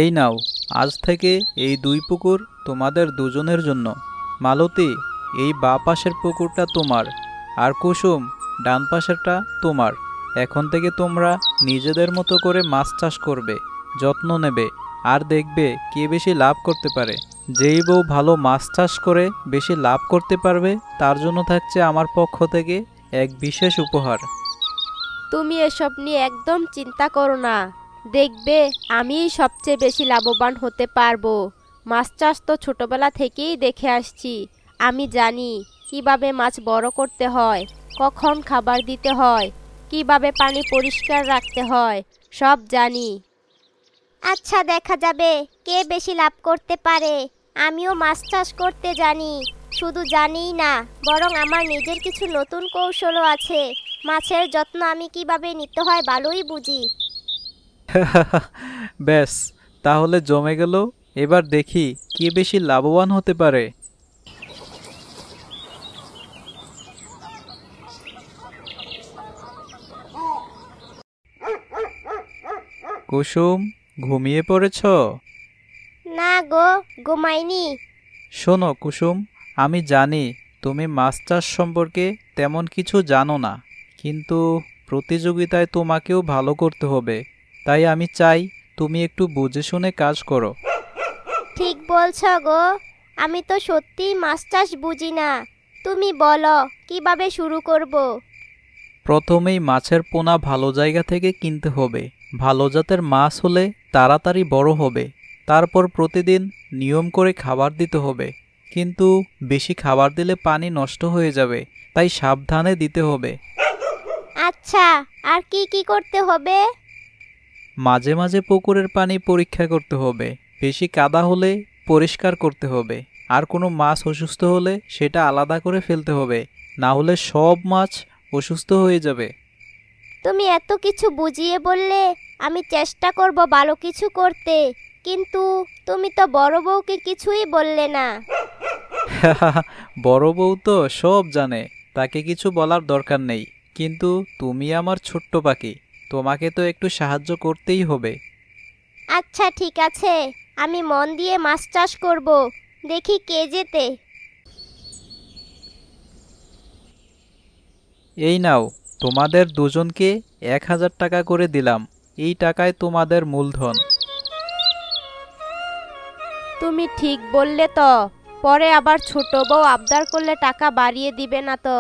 এই নাও, আজ থেকে এই দুই পুকুর তোমাদের দুজনের জন্য। মালতী, এই বাঁ পাশের পুকুরটা তোমার, আর কুসুম ডান পাশেরটা তোমার। এখন থেকে তোমরা নিজেদের মতো করে মাছ চাষ করবে, যত্ন নেবে, আর দেখবে কে বেশি লাভ করতে পারে। যেই বউ ভালো মাছ চাষ করে বেশি লাভ করতে পারবে তার জন্য থাকছে আমার পক্ষ থেকে এক বিশেষ উপহার। তুমি এসব নিয়ে একদম চিন্তা করো না। দেখবে আমিই সবচেয়ে বেশি লাভবান হতে পারবো। মাছ চাষ তো ছোটবেলা থেকেই দেখে আসছি। আমি জানি কিভাবে মাছ বড় করতে হয়, কখন খাবার দিতে হয়, কিভাবে পানি পরিষ্কার রাখতে হয়, সব জানি। আচ্ছা, দেখা যাবে কে বেশি লাভ করতে পারে। আমিও মাছ চাষ করতে জানি, শুধু জানিই না, বরং আমার নিজের কিছু নতুন কৌশলও আছে। মাছের যত্ন আমি কিভাবে নিতে হয় ভালোই বুঝি। ব্যাস, তাহলে জমে গেল। এবার দেখি কে বেশি লাভবান হতে পারে। কুসুম, ঘুমিয়ে পড়েছ? না গো, ঘুমাইনি। শোনো কুসুম, আমি জানি তুমি মাছ চাষ সম্পর্কে তেমন কিছু জানো না, কিন্তু প্রতিযোগিতায় তোমাকেও ভালো করতে হবে। তাই আমি চাই তুমি একটু বুঝে শুনে কাজ করো। ঠিক বলছ গো, আমি তো সত্যিই মাছ চাষ বুঝি না। তুমি বলো কিভাবে শুরু করব। প্রথমেই মাছের পোনা ভালো জায়গা থেকে কিনতে হবে। ভালো জাতের মাছ হলে তাড়াতাড়ি বড় হবে। তারপর প্রতিদিন নিয়ম করে খাবার দিতে হবে, কিন্তু বেশি খাবার দিলে পানি নষ্ট হয়ে যাবে, তাই সাবধানে দিতে হবে। আচ্ছা, আর কি কি করতে হবে? মাঝে মাঝে পুকুরের পানি পরীক্ষা করতে হবে। বেশি কাদা হলে পরিষ্কার করতে হবে। আর কোনো মাছ অসুস্থ হলে সেটা আলাদা করে ফেলতে হবে, না হলে সব মাছ অসুস্থ হয়ে যাবে। তুমি এত কিছু বুঝিয়ে বললে, আমি চেষ্টা করব ভালো কিছু করতে। কিন্তু তুমি তো বড় বউকে কিছুই বললে না। বড় বউ তো সব জানে, তাকে কিছু বলার দরকার নেই। কিন্তু তুমি আমার ছোট্ট পাখি, তোমাকে তো একটু সাহায্য করতেই হবে। আচ্ছা ঠিক আছে, আমি মন দিয়ে মাছ চাষ করব। দেখি কে জেতে। এই নাও, তোমাদের দুজনকে 1000 টাকা করে দিলাম। এই টাকায় তোমাদের মূলধন। তুমি ঠিক বললে তো। পরে আবার ছোট বউ আবদার করলে টাকা বাড়িয়ে দিবে না তো?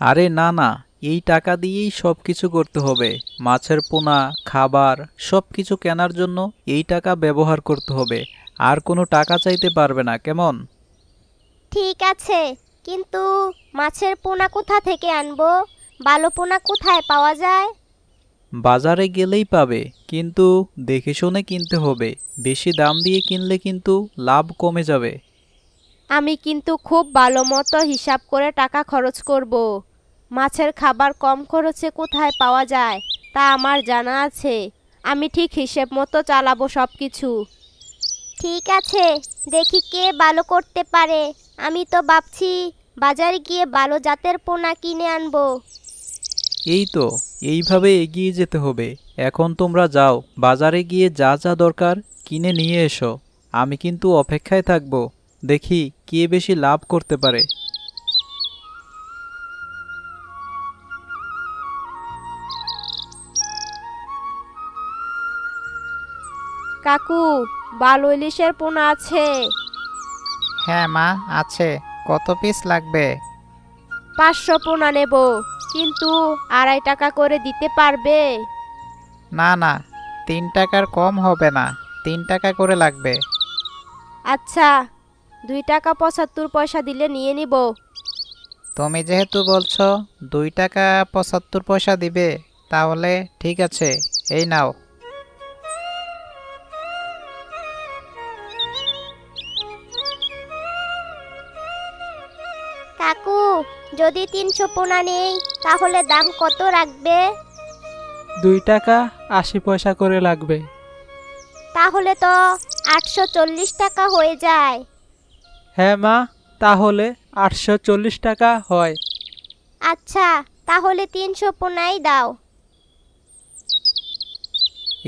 আরে না না, এই টাকা দিয়েই সব কিছু করতে হবে। মাছের পোনা, খাবার সব কিছু কেনার জন্য এই টাকা ব্যবহার করতে হবে। আর কোনো টাকা চাইতে পারবে না, কেমন? ঠিক আছে, কিন্তু মাছের পোনা কোথা থেকে আনবো? ভালো পোনা কোথায় পাওয়া যায়? বাজারে গেলেই পাবে, কিন্তু দেখে শুনে কিনতে হবে। বেশি দাম দিয়ে কিনলে কিন্তু লাভ কমে যাবে। আমি কিন্তু খুব ভালো মতো হিসাব করে টাকা খরচ করব। মাছের খাবার কম খরচে কোথায় পাওয়া যায় তা আমার জানা আছে। আমি ঠিক হিসেব মতো চালাবো সব কিছু। ঠিক আছে, দেখি কে ভালো করতে পারে। আমি তো ভাবছি বাজারে গিয়ে ভালো জাতের পোনা কিনে আনবো। এই তো, এইভাবে এগিয়ে যেতে হবে। এখন তোমরা যাও, বাজারে গিয়ে যা যা দরকার কিনে নিয়ে এসো। আমি কিন্তু অপেক্ষায় থাকবো, দেখি কে বেশি লাভ করতে পারে। কাকু, ভালো ইলিশের পোনা আছে? হ্যাঁ মা, আছে। কত পিস লাগবে? 500 পোনা নেব, কিন্তু 2.5 টাকা করে দিতে পারবে? না না, 3 টাকার কম হবে না, 3 টাকা করে লাগবে। আচ্ছা, 2 টাকা 75 পয়সা দিলে নিয়ে নিব। তুমি যেহেতু বলছো 2 টাকা 75 পয়সা দিবে, তাহলে ঠিক আছে, এই নাও। কাকু, যদি 300 পোনা নেই তাহলে দাম কত রাখবে? 2 টাকা 80 পয়সা করে লাগবে। তাহলে তো 840 টাকা হয়ে যায়। হ্যাঁ মা, তাহলে 840 টাকা হয়। আচ্ছা, তাহলে 300 পোনাই দাও।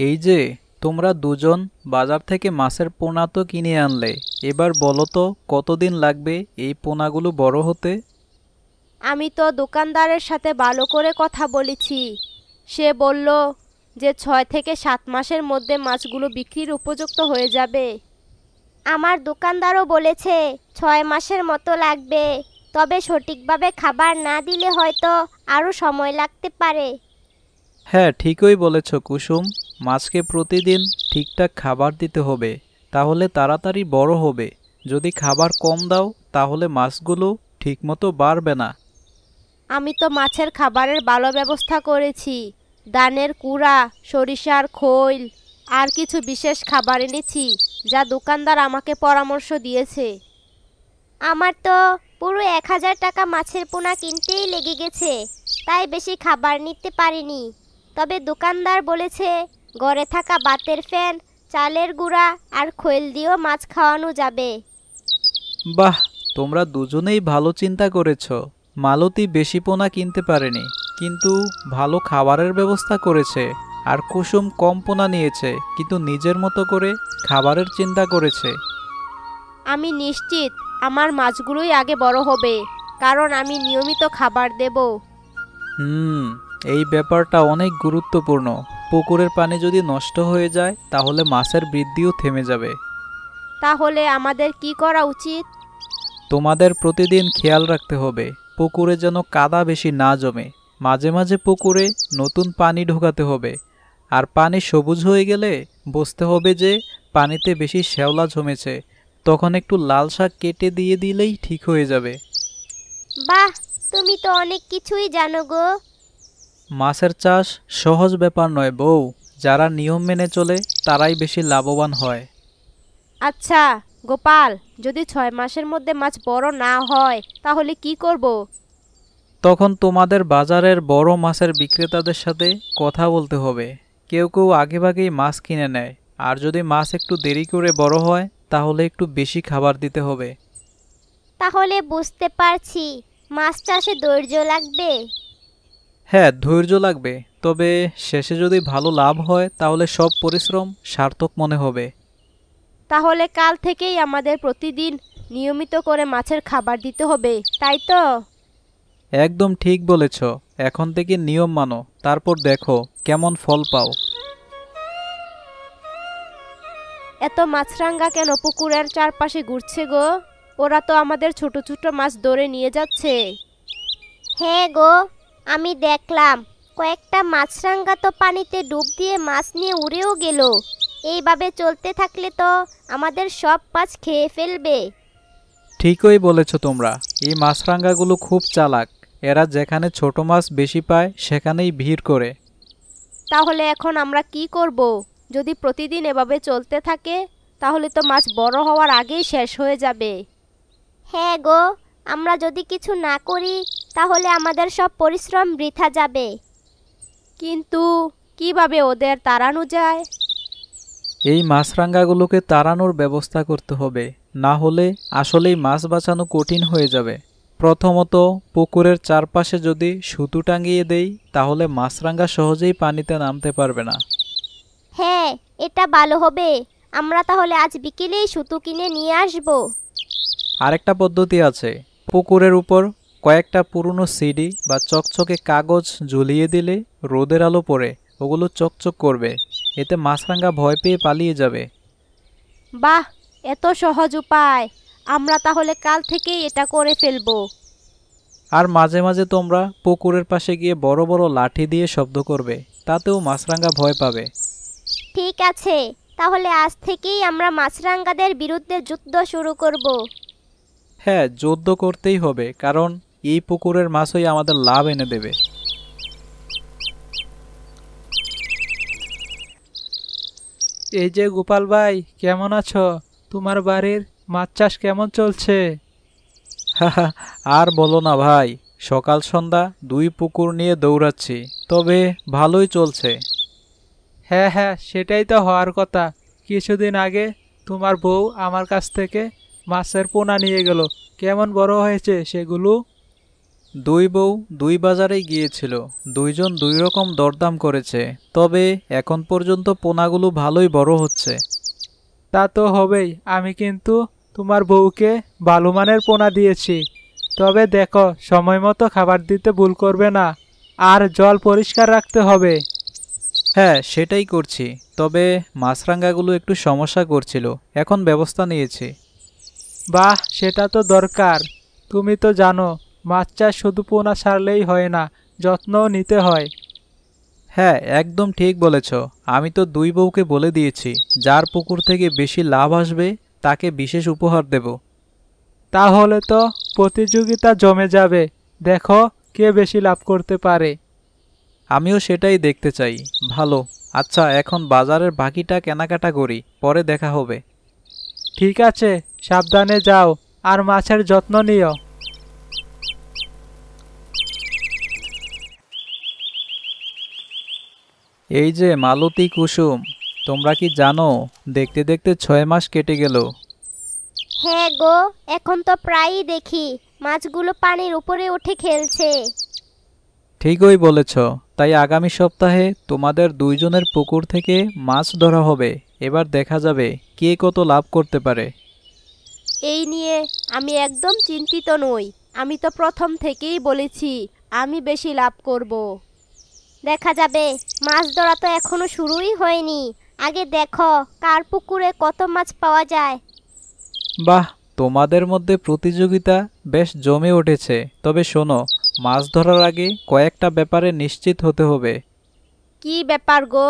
এই যে, তোমরা দুজন বাজার থেকে মাছের পোনা তো কিনে আনলে, এবার বলো তো কতদিন লাগবে এই পোনাগুলো বড় হতে? আমি তো দোকানদারের সাথে ভালো করে কথা বলেছি। সে বলল যে 6 থেকে 7 মাসের মধ্যে মাছগুলো বিক্রির উপযুক্ত হয়ে যাবে। আমার দোকানদারও বলেছে 6 মাসের মতো লাগবে, তবে সঠিকভাবে খাবার না দিলে হয়তো আরও সময় লাগতে পারে। হ্যাঁ, ঠিকই বলেছ কুসুম। মাছকে প্রতিদিন ঠিকঠাক খাবার দিতে হবে, তাহলে তাড়াতাড়ি বড় হবে। যদি খাবার কম দাও তাহলে মাছগুলো ঠিকমতো বাড়বে না। আমি তো মাছের খাবারের ভালো ব্যবস্থা করেছি। ধানের কুড়া, সরিষার খৈল আর কিছু বিশেষ খাবার এনেছি, যা দোকানদার আমাকে পরামর্শ দিয়েছে। আমার তো পুরো 1000 টাকা মাছের পোনা কিনতেই লেগে গেছে, তাই বেশি খাবার নিতে পারিনি। তবে দোকানদার বলেছে ঘরে থাকা বাতের ফ্যান, চালের গুঁড়া আর খৈল দিয়েও মাছ খাওয়ানো যাবে। বাহ, তোমরা দুজনেই ভালো চিন্তা করেছ। মালতী বেশি পোনা কিনতে পারেনি, কিন্তু ভালো খাবারের ব্যবস্থা করেছে। আর কুসুম কম পোনা নিয়েছে, কিন্তু নিজের মতো করে খাবারের চিন্তা করেছে। আমি নিশ্চিত আমার মাছগুলোই আগে বড় হবে, কারণ আমি নিয়মিত খাবার দেব। এই ব্যাপারটা অনেক গুরুত্বপূর্ণ। পুকুরের পানি যদি নষ্ট হয়ে যায় তাহলে মাছের বৃদ্ধিও থেমে যাবে। তাহলে আমাদের কি করা উচিত? তোমাদের প্রতিদিন খেয়াল রাখতে হবে পুকুরে যেন কাদা বেশি না জমে। মাঝে মাঝে পুকুরে নতুন পানি ঢোকাতে হবে। আর পানি সবুজ হয়ে গেলে বুঝতে হবে যে পানিতে বেশি শ্যাওলা জমেছে। তখন একটু লাল শাক কেটে দিয়ে দিলেই ঠিক হয়ে যাবে। বাহ, তুমি তো অনেক কিছুই জানো গো। মাছের চাষ সহজ ব্যাপার নয় বউ। যারা নিয়ম মেনে চলে তারাই বেশি লাভবান হয়। আচ্ছা গোপাল, যদি 6 মাসের মধ্যে মাছ বড় না হয় তাহলে কি করব? তখন তোমাদের বাজারের বড় মাছের বিক্রেতাদের সাথে কথা বলতে হবে। কেউ কেউ আগেভাগেই মাছ কিনে নেয়, আর যদি মাছ একটু দেরি করে বড় হয় তাহলে একটু বেশি খাবার দিতে হবে। তাহলে বুঝতে পারছি মাছ চাষে ধৈর্য লাগবে। হ্যাঁ, ধৈর্য লাগবে, তবে শেষে যদি ভালো লাভ হয় তাহলে সব পরিশ্রম সার্থক মনে হবে। তাহলে কাল থেকেই আমাদের প্রতিদিন নিয়মিত করে মাছের খাবার দিতে হবে, তাই তো? একদম ঠিক বলেছ। এখন থেকে নিয়ম মানো, তারপর দেখো কেমন ফল পাও। এত মাছরাঙা কেন পুকুরের চারপাশে ঘুরছে গো? ওরা তো আমাদের ছোট ছোট মাছ ধরে নিয়ে যাচ্ছে। হ্যাঁ গো, আমি দেখলাম কয়েকটা মাছরাঙা তো পানিতে ডুব দিয়ে মাছ নিয়ে উড়েও গেল। এইভাবে চলতে থাকলে তো আমাদের সব মাছ খেয়ে ফেলবে। ঠিকই বলেছ তোমরা। এই মাছরাঙাগুলো খুব চালাক। এরা যেখানে ছোট মাছ বেশি পায় সেখানেই ভিড় করে। তাহলে এখন আমরা কি করব? যদি প্রতিদিন এভাবে চলতে থাকে তাহলে তো মাছ বড় হওয়ার আগেই শেষ হয়ে যাবে। হ্যাঁ গো, আমরা যদি কিছু না করি তাহলে আমাদের সব পরিশ্রম বৃথা যাবে। কিন্তু কিভাবে ওদের তাড়ানো যায়? এই মাছরাঙাগুলোকে তাড়ানোর ব্যবস্থা করতে হবে, না হলে আসলেই মাছ বাঁচানো কঠিন হয়ে যাবে। প্রথমত পুকুরের চারপাশে যদি সুতো টাঙিয়ে দেই তাহলে মাছরাঙা সহজেই পানিতে নামতে পারবে না। হ্যাঁ, এটা ভালো হবে। আমরা তাহলে আজ বিকেলেই সুতো কিনে নিয়ে আসব। আরেকটা পদ্ধতি আছে। পুকুরের উপর কয়েকটা পুরনো সিডি বা চকচকে কাগজ ঝুলিয়ে দিলে রোদের আলো পড়ে ওগুলো চকচক করবে। এতে মাছরাঙা ভয় পেয়ে পালিয়ে যাবে। বাহ, এত সহজ উপায়! আমরা তাহলে কাল থেকেই এটা করে ফেলবো। আর মাঝে মাঝে তোমরা পুকুরের পাশে গিয়ে বড় বড় লাঠি দিয়ে শব্দ করবে, তাতেও মাছরাঙা ভয় পাবে। ঠিক আছে, তাহলে আজ থেকেই আমরা মাছরাঙাদের বিরুদ্ধে যুদ্ধ শুরু করব। হ্যাঁ, যুদ্ধ করতেই হবে, কারণ এই পুকুরের মাছই আমাদের লাভ এনে দেবে। এই যে গোপাল ভাই, কেমন আছো? তোমার বাড়ির মাছ চাষ কেমন চলছে? আর বলো না ভাই, সকাল সন্ধ্যা দুই পুকুর নিয়ে দৌড়াচ্ছি, তবে ভালোই চলছে। হ্যাঁ হ্যাঁ, সেটাই তো হওয়ার কথা। কিছুদিন আগে তোমার বউ আমার কাছ থেকে মাছের পোনা নিয়ে গেল। কেমন বড় হয়েছে সেগুলো? দুই বউ দুই বাজারেই গিয়েছিল, দুইজন দুই রকম দরদাম করেছে, তবে এখন পর্যন্ত পোনাগুলো ভালোই বড় হচ্ছে। তা তো হবেই, আমি কিন্তু তোমার বউকে ভালো মানের পোনা দিয়েছি। তবে দেখো, সময় মতো খাবার দিতে ভুল করবে না, আর জল পরিষ্কার রাখতে হবে। হ্যাঁ, সেটাই করছি, তবে মাছরাঙাগুলো একটু সমস্যা করছিল, এখন ব্যবস্থা নিয়েছি। বাহ, সেটা তো দরকার। তুমি তো জানো, মাছ চাষ শুধু পোনা ছাড়লেই হয় না, যত্নও নিতে হয়। হ্যাঁ, একদম ঠিক বলেছ। আমি তো দুই বউকে বলে দিয়েছি, যার পুকুর থেকে বেশি লাভ আসবে তাকে বিশেষ উপহার দেব। তাহলে তো প্রতিযোগিতা জমে যাবে, দেখো কে বেশি লাভ করতে পারে। আমিও সেটাই দেখতে চাই। ভালো, আচ্ছা এখন বাজারের বাকিটা কেনাকাটা করি, পরে দেখা হবে। ঠিক আছে, সাবধানে যাও, আর মাছের যত্ন নিও। এই যে মালতী, কুসুম, তোমরা কি জানো দেখতে দেখতে 6 মাস কেটে গেল। হ্যাঁ গো, এখন তো প্রায়ই দেখি মাছগুলো পানির উপরে উঠে খেলছে। ঠিকই বলেছ, তাই আগামী সপ্তাহে তোমাদের দুইজনের পুকুর থেকে মাছ ধরা হবে। এবার দেখা যাবে কে কত লাভ করতে পারে। এই নিয়ে আমি একদম চিন্তিত নই। আমি তো প্রথম থেকেই বলেছি আমি বেশি লাভ করব। দেখা যাবে, মাছ ধরা তো এখনো শুরুই হয়নি। আগে দেখো কার পুকুরে কত মাছ পাওয়া যায়। বাহ, তোমাদের মধ্যে প্রতিযোগিতা বেশ জমে উঠেছে। তবে শোনো, মাছ ধরার আগে কয়েকটা ব্যাপারে নিশ্চিত হতে হবে। কি ব্যাপার গো?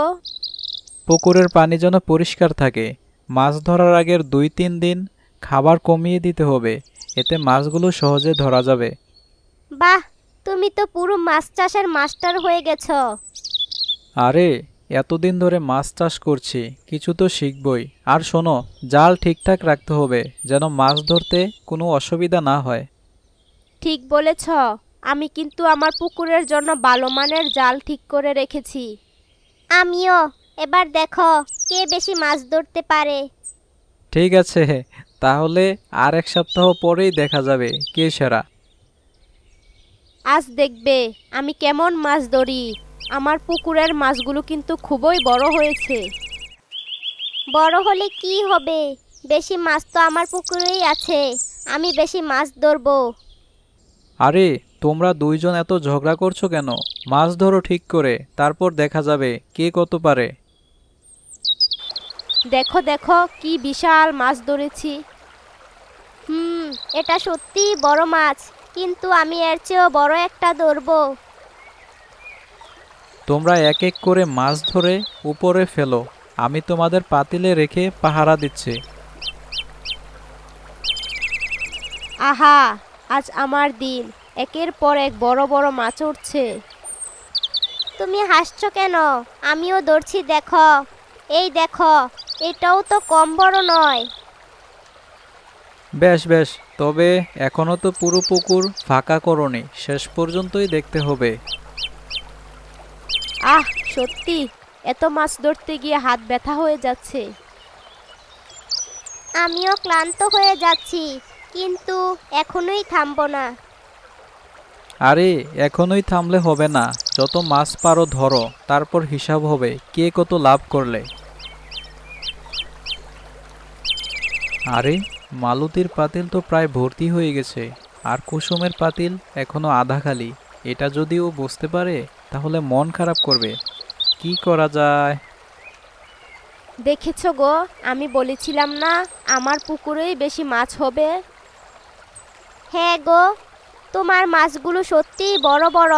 পুকুরের পানি যেন পরিষ্কার থাকে। মাছ ধরার আগের 2-3 দিন খাবার কমিয়ে দিতে হবে, এতে মাছগুলো সহজে ধরা যাবে। বাহ, তুমি তো পুরো মাছ চাষের মাস্টার হয়ে গেছো। আরে, এতদিন ধরে মাছ চাষ করছি, কিছু তো শিখবই। আর শোনো, জাল ঠিকঠাক রাখতে হবে, যেন মাছ ধরতে কোনো অসুবিধা না হয়। ঠিক বলেছ, আমি কিন্তু আমার পুকুরের জন্য ভালো মানের জাল ঠিক করে রেখেছি। আমিও। এবার দেখো কে বেশি মাছ ধরতে পারে। ঠিক আছে, তাহলে আর 1 সপ্তাহ পরেই দেখা যাবে কে সেরা। আজ দেখবে আমি কেমন মাছ ধরি। আমার পুকুরের মাছগুলো কিন্তু খুবই বড় হয়েছে। বড় হলে কি হবে, বেশি মাছ তো আমার পুকুরেই আছে। আমি বেশি মাছ ধরবো। আরে, তোমরা দুইজন এত ঝগড়া করছো কেন? মাছ ধরো ঠিক করে, তারপর দেখা যাবে কে কত পারে। দেখো দেখো, কি বিশাল মাছ ধরেছি। এটা সত্যিই বড় মাছ, কিন্তু আমি এর চেয়েও বড় একটা ধরবো। তোমরা এক এক করে মাছ ধরে উপরে ফেলো, আমি তোমাদের পাতিলে রেখে পাহারা দিচ্ছি। আহা, আজ আমার দিন, একের পর এক বড় বড় মাছ উঠছে। তুমি হাসছো কেন? আমিও ধরছি, দেখো। এই দেখো, এটাও তো কম বড় নয়। বেশ বেশ, তবে এখনো তো পুরো পুকুর ফাঁকা করোনি, শেষ পর্যন্তই দেখতে হবে। আহ, সত্যি এত মাছ ধরতে গিয়ে হাত ব্যথা হয়ে যাচ্ছে। আমিও ক্লান্ত হয়ে যাচ্ছি, কিন্তু এখনোই থামবো না। আরে, এখনোই থামলে হবে না, যত মাছ পারো ধরো, তারপর হিসাব হবে কে কত লাভ করলে। আরে, মালতীর পাতিল তো প্রায় ভর্তি হয়ে গেছে, আর কুসুমের পাতিল এখনো আধা খালি। এটা যদি ও বুঝতে পারে তাহলে মন খারাপ করবে। কি করা যায়? দেখেছো গো, আমি বলেছিলাম না আমার পুকুরেই বেশি মাছ হবে। হ্যাঁ গো, তোমার মাছগুলো সত্যিই বড় বড়।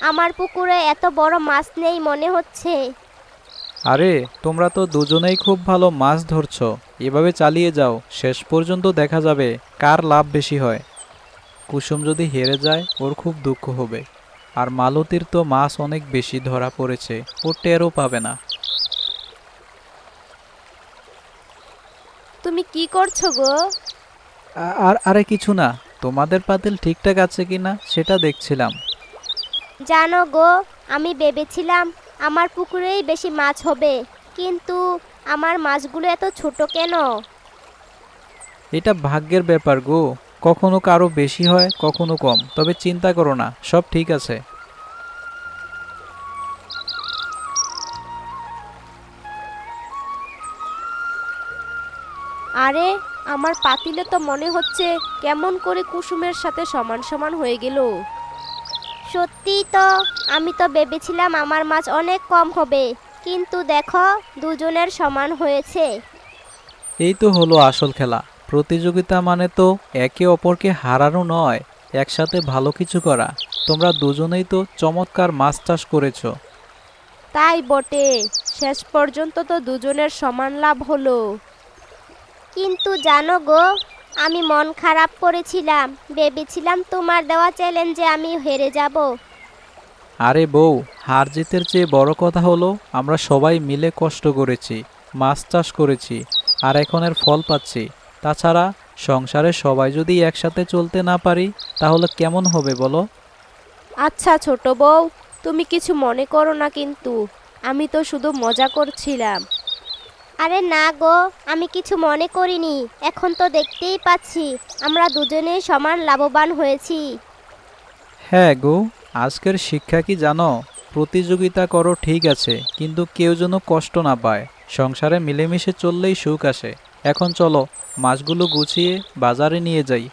আমার পুকুরে এত বড় মাছ নেই মনে হচ্ছে। আরে, তোমরা তো দুজনেই খুব ভালো মাছ ধরছো, এভাবে চালিয়ে যাও, শেষ পর্যন্ত দেখা যাবে কার লাভ বেশি হয়। কুসুম যদি হেরে যায় ওর খুব দুঃখ হবে, আর মালতীর তো মাছ অনেক বেশি ধরা পড়েছে, ও টেরও পাবে না। তুমি কি করছো গো? আরে কিছু না, তোমাদের পাতিল ঠিকঠাক আছে কিনা সেটা দেখছিলাম। জানো গো, আমি ভেবেছিলাম আমার পুকুরেই বেশি মাছ হবে, কিন্তু আমার মাছগুলো এত ছোট কেন? এটা ভাগ্যের ব্যাপার গো, কখনো কারো বেশি হয়, কখনো কম, তবে চিন্তা করো না, সব ঠিক আছে। আরে আমার পাতিলে তো মনে হচ্ছে কেমন করে কুসুমের সাথে সমান সমান হয়ে গেল। সত্যিই তো, আমি তো ভেবেছিলাম আমার মাছ অনেক কম হবে, কিন্তু দেখো দুজনের সমান হয়েছে। এই তো হলো আসল খেলা। প্রতিযোগিতা মানে তো একে অপরকে হারানো নয়, একসাথে ভালো কিছু করা। তোমরা দুজনেই তো চমৎকার মাছ চাষ করেছো। তাই বটে, শেষ পর্যন্ত তো দুজনের সমান লাভ হলো। কিন্তু জানো গো, আমি মন খারাপ করেছিলাম, ভেবেছিলাম তোমার দেওয়া চ্যালেঞ্জে আমি হেরে যাব। আরে বউ, হার জিতের চেয়ে বড় কথা হলো আমরা সবাই মিলে কষ্ট করেছি, মাছ চাষ করেছি, আর এখন এর ফল পাচ্ছি। তাছাড়া সংসারে সবাই যদি একসাথে চলতে না পারি তাহলে কেমন হবে বলো? আচ্ছা ছোট বউ, তুমি কিছু মনে করো না কিন্তু, আমি তো শুধু মজা করছিলাম। আরে না গো, আমি কিছু মনে করিনি। এখন তো দেখতেই পাচ্ছি আমরা দুজনেই সমান লাভবান হয়েছি। হ্যাঁ গো, আজকের শিক্ষা কি জানো? প্রতিযোগিতা করো ঠিক আছে, কিন্তু কেউ যেন কষ্ট না পায়। সংসারে মিলেমিশে চললেই সুখ আসে। এখন চলো, মাছগুলো গুছিয়ে বাজারে নিয়ে যাই।